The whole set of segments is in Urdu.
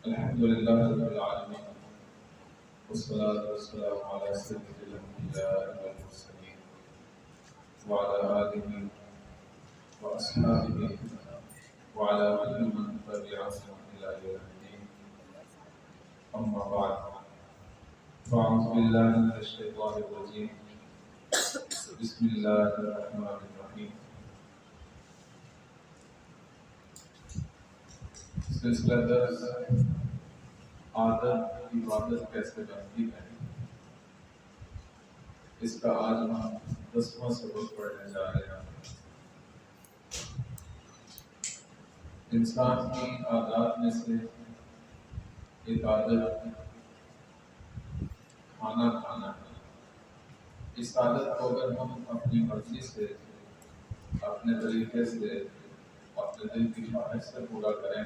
الحمد لله رب العالمين والصلاة والسلام على سيد الأنبياء والمرسلين وعلى آله وأصحابه وعلى كل من تبعهم إلى يوم الدين. أما بعد، فأعوذ بالله من الشيطان الرجيم. بسم الله الرحمن الرحيم. سلسلہ درس عادت عبادت کیسے بنتی ہے، اس کا آج ہم 10واں سبق پڑھنے جا رہے ہیں۔ انسان کی عادات میں سے ایک عادت کھانا کھانا ہے۔ اس عادت کو اگر ہم اپنی مرضی سے، اپنے طریقے سے، اپنے دل کی خواہش سے پورا کریں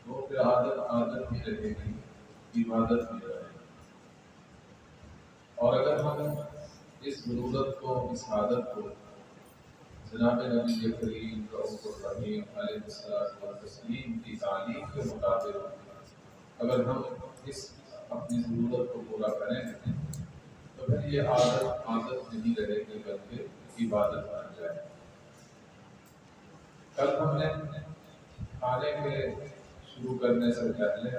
تو پھر عادت بھی رہے گی، عبادت بھی رہے گی۔ اور اگر ہم اس ضرورت کو، اس عادت کو جناب نبی کریم رؤوف الرحیم علیہ الصلوۃ والتسلیم کی تعلیم کے مطابق اگر ہم اس اپنی ضرورت کو پورا کریں تو پھر یہ عادت نہیں رہے گی بلکہ عبادت بن جائے۔ کل ہم نے کھانے کے شروع کرنے سے پہلے،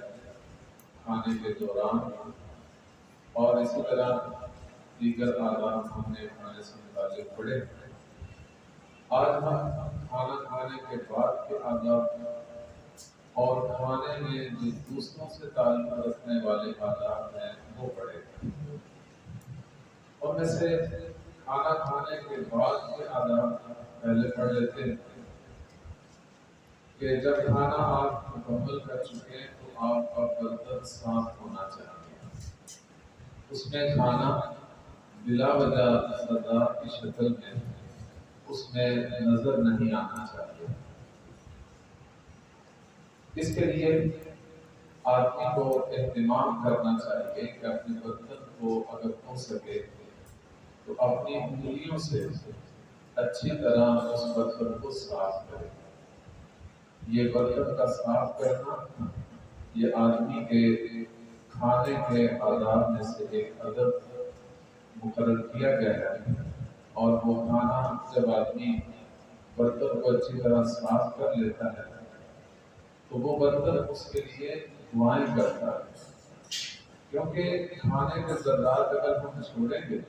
کھانے کے دوران اور اسی طرح دیگر آداب ہم نے کھانے سے متعلق پڑھے۔ آج ہم کھانا کھانے کے بعد کے آداب اور کھانے میں جو دوسروں سے تعلق رکھنے والے آداب ہیں وہ پڑھے۔ اور میں سے کھانا کھانے کے بعد کے آداب پہلے پڑھ لیتے ہیں کہ جب کھانا آپ مکمل کر چکے تو آپ کا برتن صاف ہونا چاہیے۔ اس میں کھانا بلا وجہ سردار کی شکل میں اس میں نظر نہیں آنا چاہیے۔ اس کے لیے آدمی کو اہتمام کرنا چاہیے کہ اپنے برتن کو اگر ہو سکے تو اپنی انگلیوں سے اچھی طرح اس برتن کو صاف کرے۔ یہ برتن کا صاف کرنا یہ آدمی کے کھانے کے آداب میں سے ایک ادب مقرر کیا گیا ہے۔ اور وہ کھانا جب آدمی برتن کو اچھی طرح صاف کر لیتا ہے تو وہ برتن اس کے لیے دعائیں کرتا ہے، کیونکہ کھانے کے ذرات اگر ہم چھوڑیں گے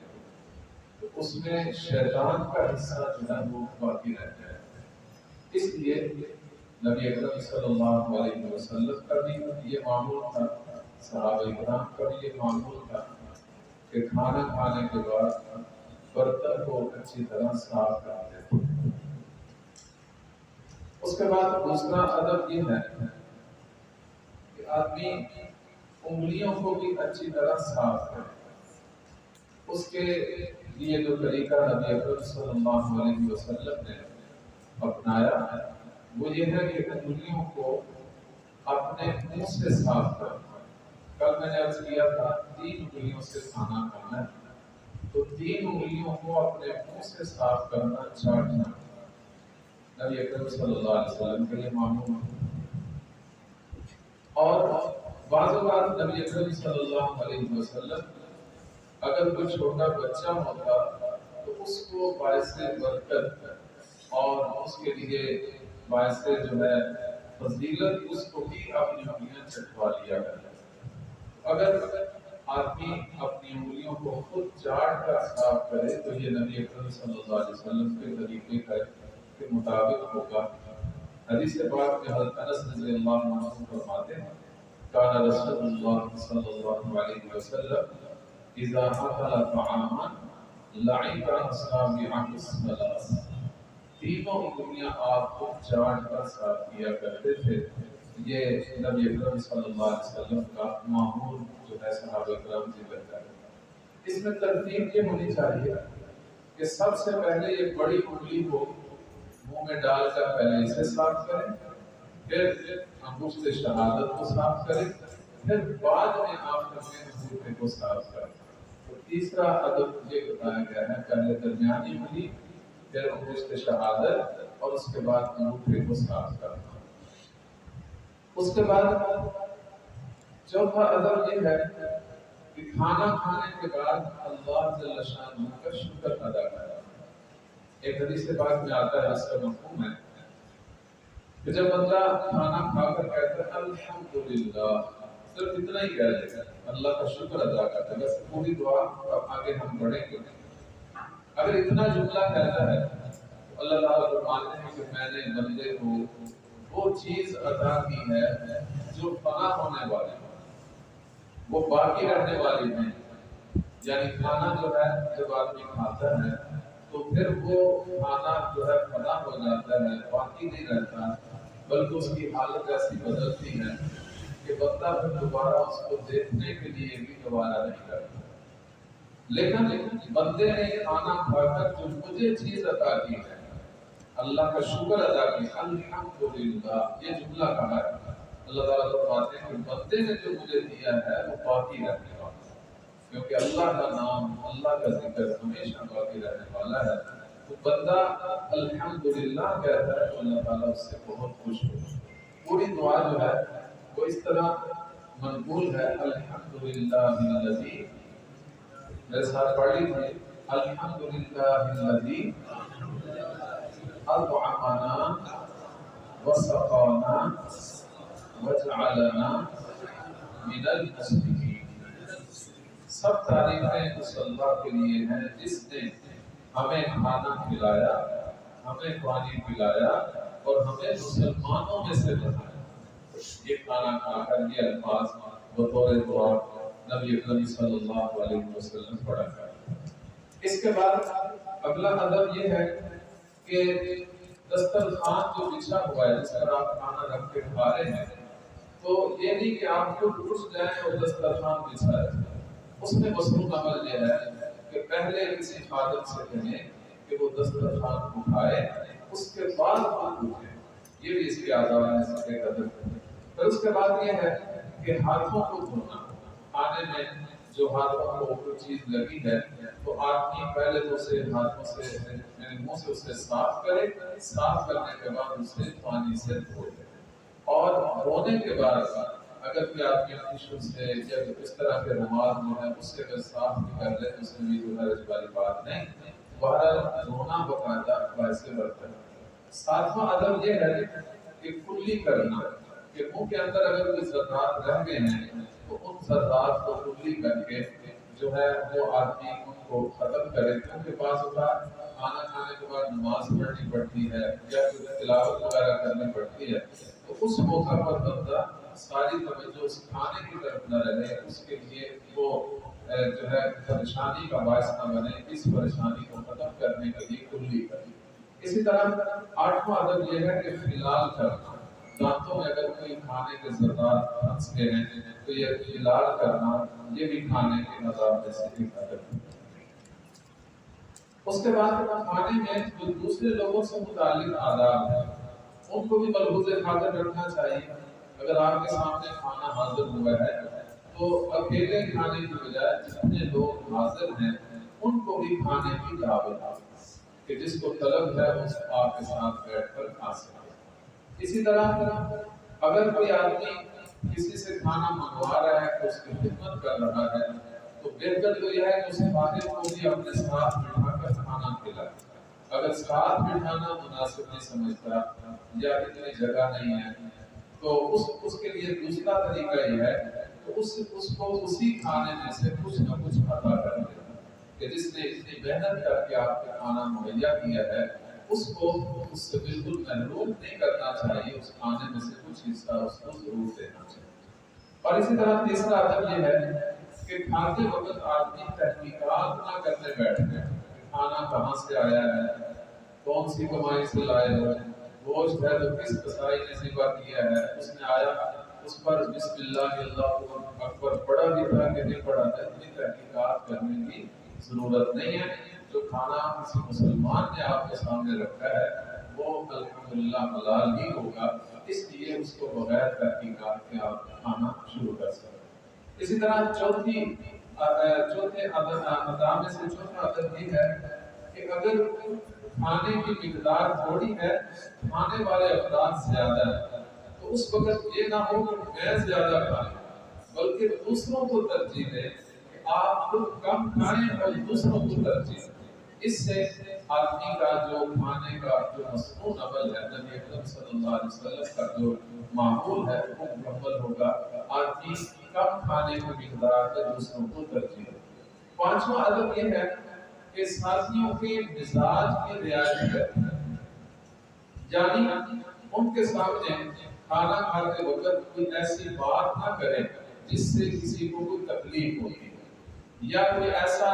تو اس میں شیطان کا حصہ جو ہے وہ باقی رہ جائے۔ اس لیے نبی اکرم صلی اللہ علیہ وسلم کا بھی یہ معمول تھا، صحابہ کرام کا بھی یہ معمول تھا کہ کھانا کھانے کے بعد برتن کو اچھی طرح صاف کرتے تھے۔ اس کے بعد دوسرا ادب یہ ہے کہ آدمی انگلیوں کو بھی اچھی طرح صاف کرے۔ اس کے لیے جو طریقہ نبی اکرم صلی اللہ علیہ وسلم نے اپنایا ہے وہ یہ ہے کہ انگلیوں کو اپنے منہ سے صاف کرنا۔ کل میں نے عرض کیا تھا 3 انگلیوں سے کھانا کھانا ہے، تو 3 انگلیوں کو اپنے منہ سے صاف کرنا، چاٹنا نبی اکرم صلی اللہ علیہ وسلم کے لیے معمول ہے۔ اور بعض اوقات نبی اکرم صلی اللہ علیہ وسلم اگر کوئی چھوٹا بچہ ہوتا تو اس کو باعث برکت اور اس کے لیے باعث جو ہے فضیلت اس کو بھی اپنی انگلیاں چٹوا لیا کرتا۔ اگر آدمی اپنی انگلیوں کو خود چاٹ کر صاف کرے تو یہ نبی اکرم صلی اللہ علیہ وسلم کے طریقے کے مطابق ہوگا۔ حدیث پاک میں حضرت انس رضی اللہ عنہ فرماتے ہیں کان رسول اللہ صلی اللہ علیہ وسلم اذا اکل طعاما لعب اصابعه الثلاث، تینوں انگلیاں آپ کو چاٹ کر صاف کیا کرتے تھے۔ یہ نبی اکرم صلی اللہ علیہ وسلم کا معمول جو ہے صحابہ کرام سے بہتر ہے۔ اس میں ترتیب یہ ہونی چاہیے کہ سب سے پہلے یہ بڑی انگلی کو منہ میں ڈال کر پہلے اسے صاف کریں، پھر انگشت شہادت کو صاف کریں، پھر بعد میں آپ اپنے انگوٹھے کو صاف کریں۔ تو تیسرا ادب یہ بتایا گیا ہے، پہلے درمیانی انگلی، پھر انگشت شہادت اور اس کے بعد انگوٹھے کو صاف کرنا۔ اس کے بعد چوتھا ادب یہ ہے کہ کھانا کھانے کے بعد اللہ جل شانہ کا شکر ادا کرنا۔ ایک حدیث پاک میں آتا ہے، اس کا مفہوم ہے کہ جب بندہ کھانا کھا کر کہتا ہے الحمدللہ، صرف اتنا ہی کہہ لے، اللہ کا شکر ادا کرتا ہے، بس پوری دعا اب آگے ہم پڑھیں گے، اگر اتنا جملہ کہتا ہے تو اللہ تعالیٰ فرماتے ہیں کہ میں نے بندے کو وہ چیز عطا کی ہے جو فنا ہونے والی ہے، وہ باقی رہنے والی نہیں۔ یعنی کھانا جو ہے جب آدمی کھاتا ہے تو پھر وہ کھانا جو ہے فنا ہو جاتا ہے، باقی نہیں رہتا، بلکہ اس کی حالت ایسی بدلتی ہے کہ بندہ پھر دوبارہ اس کو دیکھنے کے لیے بھی دوبارہ نہیں کرتا۔ لیکن بندے نے کھانا کھا کر جو مجھے چیز عطا کی ہے، اللہ کا شکر ادا کیا، الحمدللہ، یہ جملہ کہا ہے۔ اللہ تعالیٰ فرماتے ہیں کہ بندے نے جو مجھے دیا ہے وہ باقی رہنے والا ہے، کیونکہ اللہ کا نام، اللہ کا ذکر ہمیشہ باقی رہنے والا ہے۔ تو بندہ الحمدللہ کہتا ہے تو اللہ تعالیٰ اس سے بہت خوش ہوتا ہے۔ پوری دعا جو ہے وہ اس طرح منقول ہے، الحمدللہ الذی، میرے ساتھ پڑھ لیجیے، الحمدللہ الذی اطعمنا وسقانا وجعلنا من المسلمین۔ سب تعریفیں اس اللہ کے لیے ہیں جس نے ہمیں کھانا کھلایا، ہمیں پانی پلایا اور ہمیں مسلمانوں میں سے بنایا۔ یہ کھانا کھا کر یہ الفاظ بطور دعا نبی اکرم صلی اللہ علیہ وسلم پڑھا کرتے ہیں۔ اس کے بعد اگلا ادب یہ ہے کہ دسترخوان جو بچھا ہوا ہے جس پر آپ کھانا رکھ کے کھا رہے ہیں، تو یہ نہیں کہ آپ خود اٹھ جائیں اور دسترخوان بچھا رہے، اس میں مصروف عمل یہ ہے کہ پہلے کسی خادم سے کہیں کہ وہ دسترخوان اٹھائے، اس کے بعد آپ اٹھیں۔ یہ بھی اس کے آداب میں سے ایک ادب ہے۔ پھر اس کے بعد یہ ہے کہ ہاتھوں کو دھونا، کھانے میں جو ہاتھوں کو کوئی چیز لگی ہے تو آدمی پہلے تو اسے ہاتھوں سے یعنی منہ سے اسے صاف کرے، صاف کرنے کے بعد اسے پانی سے دھو دے، اور دھونے کے بعد اگر کوئی آدمی ٹیشو سے یا اس طرح کے رومال جو ہے اس سے اگر صاف بھی کر لے تو اس میں بھی جو حرج والی بات نہیں، بہرحال دھونا باقاعدہ باعث برکت ہے۔ ساتواں ادب یہ ہے کہ کلی کرنا، کہ منہ کے اندر اگر کوئی ذرات رہ گئے ہیں تو ان ذرات کو کلی کر کے جو ہے وہ آدمی ان کو ختم کرے، کیونکہ بعض اوقات کھانا کھانے کے بعد نماز پڑھنی پڑتی ہے یا کوئی تلاوت وغیرہ کرنی پڑتی ہے، تو اس موقع پر بندہ ساری توجہ اس کھانے کی طرف نہ رہے، اس کے لیے وہ جو ہے پریشانی کا باعث نہ بنے، اس پریشانی کو ختم کرنے کے لیے کلی کرے۔ اسی طرح آٹھواں ادب یہ ہے کہ فلال کرنا، دانتوں میں اگر کوئی کھانے کے ذرات پھنس گئے ہیں تو یہ فلال کرنا، یہ بھی کھانے کے آداب میں سے ایک ادب ہے۔ اس کے بعد کھانے میں جو دوسرے لوگوں سے متعلق آداب ہیں ان کو بھی ملحوظ خاطر رکھنا چاہیے۔ اگر آپ کے سامنے کھانا حاضر ہوا ہے تو اکیلے کھانے کی بجائے جتنے لوگ حاضر ہیں ان کو بھی کھانے کی دعوت، کہ جس کو طلب ہے اس آپ کے ساتھ بیٹھ کر کھا سکے۔ اسی طرح اگر کوئی آدمی کسی سے کھانا منگوا رہا ہے تو اس کی خدمت کر رہا ہے تو بہتر تو یہ ہے کہ اس خادم کو بھی اپنے ساتھ بٹھا کر کھانا کھلائے۔ اگر ساتھ بٹھانا مناسب نہیں سمجھتا یا اتنی جگہ نہیں ہے تو اس کے لیے دوسرا طریقہ یہ ہے کہ اس کو اسی کھانے میں سے کچھ نہ کچھ عطا کر دے، کہ جس نے اتنی محنت کر کے آپ کو کھانا مہیا کیا ہے اس کو اس سے بالکل محروم نہیں کرنا چاہیے، اس کھانے میں سے کچھ حصہ اس کو ضرور دینا چاہیے۔ اور اسی طرح تیسرا ادب یہ ہے کہ کھاتے وقت آدمی تحقیقات نہ کرنے بیٹھے، کھانا کہاں سے آیا ہے، کون سی کمائی سے لائے ہو، گوشت ہے تو کس کسائی نے ذبح کیا ہے، اس نے آیا اس پر بسم اللہ اللہ اکبر پڑھا بھی تھا کہ نہیں پڑھا تھا، اتنی تحقیقات کرنے کی ضرورت نہیں ہے۔ جو کھانا کسی مسلمان نے آپ کے سامنے رکھا ہے وہ الحمدللہ حلال ہی ہوگا، اس لیے اس کو بغیر تحقیقات کے آپ کھانا شروع کر سکتے ہیں۔ اسی طرح چوتھے ادب میں سے چوتھا ادب یہ ہے کہ اگر کھانے کی مقدار تھوڑی ہے، کھانے والے افراد زیادہ ہیں، تو اس وقت یہ نہ ہو کہ میں زیادہ کھا لوں، بلکہ دوسروں کو ترجیح دیں کہ آپ خود کم کھائیں اور دوسروں کو ترجیح دیں۔ اس سے آدمی کا جو کھانے کا جو مصنوع عمل ہے، نبی اکرم صلی اللہ علیہ وسلم کا جو معمول ہے وہ مکمل ہوگا۔ آدمی کم کھانے کی مقدار میں دوسروں کو ترجیح دے۔ پانچواں ادب یہ ہے کہ ساتھیوں کے مزاج کی رعایت کریں، یعنی ان کے سامنے کھانا کھاتے وقت کوئی ایسی بات نہ کرے جس سے کسی کو کوئی تکلیف ہوتی ہے، یا کوئی ایسا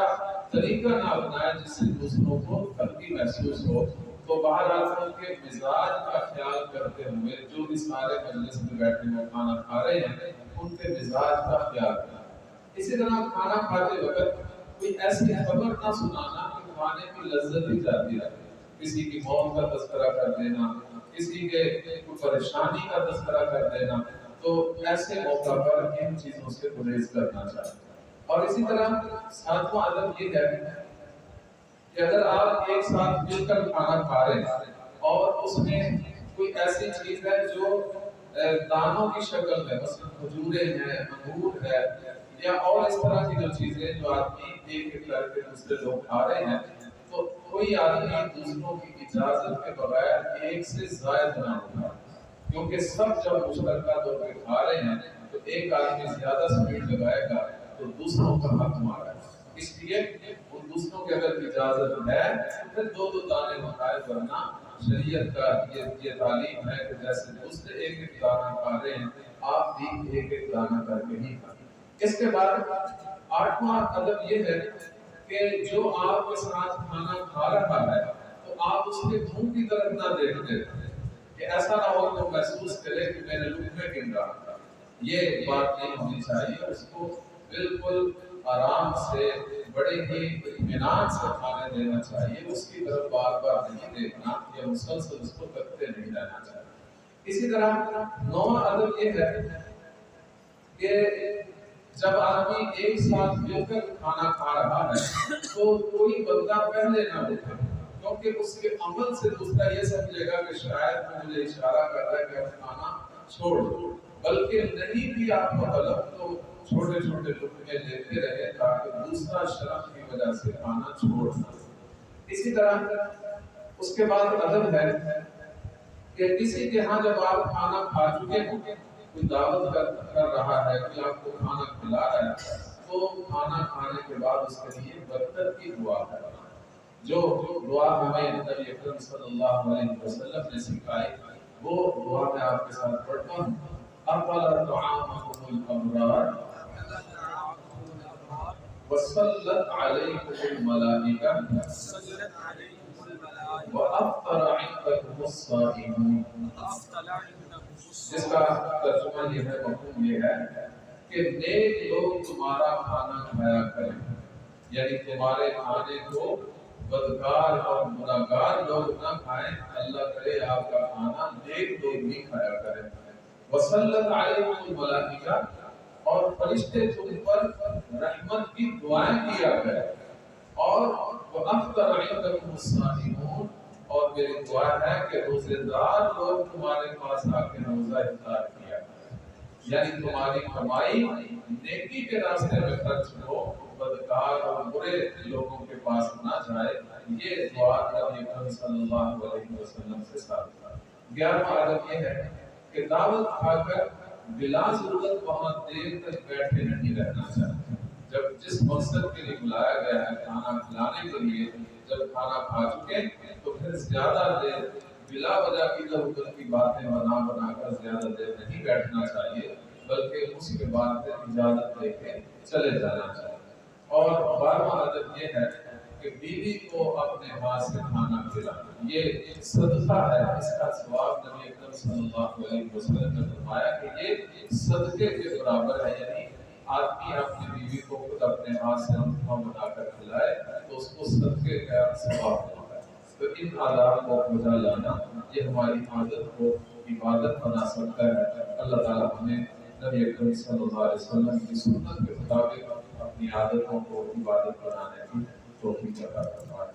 طریقہ نہ اپنائے جس سے دوسروں کو تکلیف محسوس ہو۔ تو بہرحال ان کے مزاج کا خیال کرتے ہوئے جو بھی سارے مجلس میں بیٹھے ہوئے کھانا کھا رہے ہیں ان کے مزاج کا خیال کرنا۔ اسی طرح کھانا کھاتے وقت کوئی ایسی خبر نہ سنانا کہ کھانے کی لذت ہی جاتی رہے، کسی کی موت کا تذکرہ کر دینا، کسی کے کوئی پریشانی کا تذکرہ کر دینا، تو ایسے موقع پر ان چیزوں سے گریز کرنا چاہیے۔ اور اسی طرح ساتواں ادب یہ ہے کہ اگر آپ ایک ساتھ مل کر کھانا کھا رہے ہیں اور اس میں کوئی ایسی چیز ہے جو دانوں کی شکل میں، مثلا کھجوریں ہیں، انگور ہے، یا اور اس طرح کی جو چیزیں جو آدمی ایک ایک کر کے دوسرے لوگ کھا رہے ہیں، تو کوئی آدمی دوسروں کی اجازت کے بغیر ایک سے زائد نہ ہوگا، کیونکہ سب جب مشترکہ طور پہ کھا رہے ہیں تو ایک آدمی زیادہ سپیڈ لگائے گا تو دوسروں کا حق مارا ہے۔ اس لیے ان دوسروں کے اگر اجازت ہے تو پھر دو دو دانے مکھائے، ورنہ شریعت کا یہ تعلیم ہے کہ جیسے دوسرے ایک ایک دانہ کھا رہے ہیں آپ بھی ایک ایک دانہ کر کے ہی کھائیں۔ اس کے بعد آٹھواں ادب یہ ہے کہ جو آپ کے ساتھ کھانا کھا رہا ہے تو آپ اس کے منہ کی طرف نہ دیکھتے، کہ ایسا نہ ہو تو محسوس کرے کہ میرے لقمے گن رہا تھا۔ یہ بات نہیں ہونی چاہیے، اس کو بالکل آرام سے بڑے ہی اطمینان سے کھانے دینا چاہیے، اس کی طرف بار بار نہیں دیکھنا یا مسلسل اس کو تکتے نہیں رہنا چاہیے۔ اسی طرح نواں ادب یہ ہے کہ جب آدمی ایک ساتھ مل کر کھانا کھا رہا ہے تو کوئی بندہ پہلے نہ اٹھے، کیونکہ اس کے عمل سے دوسرا یہ سمجھے گا کہ شاید وہ مجھے اشارہ کر رہا ہے کہ اب کھانا چھوڑ دو، بلکہ نہیں بھی آپ کو طلب تو چھوٹے چھوٹے لقمے لیتے رہے تاکہ دوسرا شرم کی وجہ سے کھانا چھوڑ نہ۔ اسی طرح اس کے بعد ادب ہے کہ کسی کے ہاں جب آپ کھانا کھا چکے ہوں، کوئی دعوت کر رہا ہے، کوئی آپ کو کھانا کھلا رہا ہے، تو کھانا کھانے کے بعد اس کے لیے برکت کی دعا کرنا، جو دعا ہمیں نبی اکرم صلی اللہ علیہ وسلم نے سکھائی، وہ دعا میں آپ کے ساتھ پڑھتا ہوں۔ اقبل طعامكم الابرار وصلت علیکم الملائکہ وافطر عندکم الصائمون۔ جس کا ترجمہ یہ ہے، مفہوم یہ ہے کہ نیک لوگ تمہارا کھانا کھایا کریں، یعنی تمہارے کھانے کو بدکار اور گناہگار لوگ نہ کھائیں، اللہ کرے آپ کا کھانا نیک لوگ بھی کھایا کریں۔ وصلت علیکم الملائکہ، اور فرشتے تم پر رحمت کی دعائیں کیا کریں، اور وافطر عندکم الصائمون، اور میری دعا ہے کہ روزے دار لوگ تمہارے پاس آ کے روزہ افطار کیا کریں، یعنی تمہاری کمائی نیکی کے راستے میں خرچ ہو، بدکار اور برے لوگوں کے پاس نہ جائے۔ یہ دعا نبی اکرم صلی اللہ علیہ وسلم سے ثابت ہے۔ 11واں ادب یہ ہے کہ دعوت کھا کر بلا ضرورت وہاں دیر تک بیٹھے نہیں رہنا چاہیے۔ جب جس مقصد کے لیے بلایا گیا ہے کھانا کھلانے کے لیے، جب کھانا کھا چکے تو پھر زیادہ دیر بلا وجہ کی ادھر کی باتیں بنا کر زیادہ دیر نہیں بیٹھنا چاہیے، بلکہ اس کے بعد اجازت دے کے چلے جانا چاہیے۔ اور 12واں ادب یہ ہے کہ بیوی کو اپنے ہاتھ سے کھانا کھلانا، یہ صدقہ ہے، اس کا ثواب نبی اکرم صلی اللہ علیہ وسلم نے فرمایا کہ یہ صدقے کے برابر ہے، یعنی آدمی اپنی بیوی کو خود اپنے ہاتھ سے لقمہ بنا کر کھلائے تو اس کو صدقے کا ثواب ملتا ہے۔ تو ان آداب کو بجا لانا یہ ہماری عادت کو عبادت بنا سکتا ہے۔ اللہ تعالیٰ ہمیں نبی اکرم صلی اللہ علیہ وسلم کی سنت کے مطابق اپنی عادتوں کو عبادت بنانے کی توفیق عطا فرمائے۔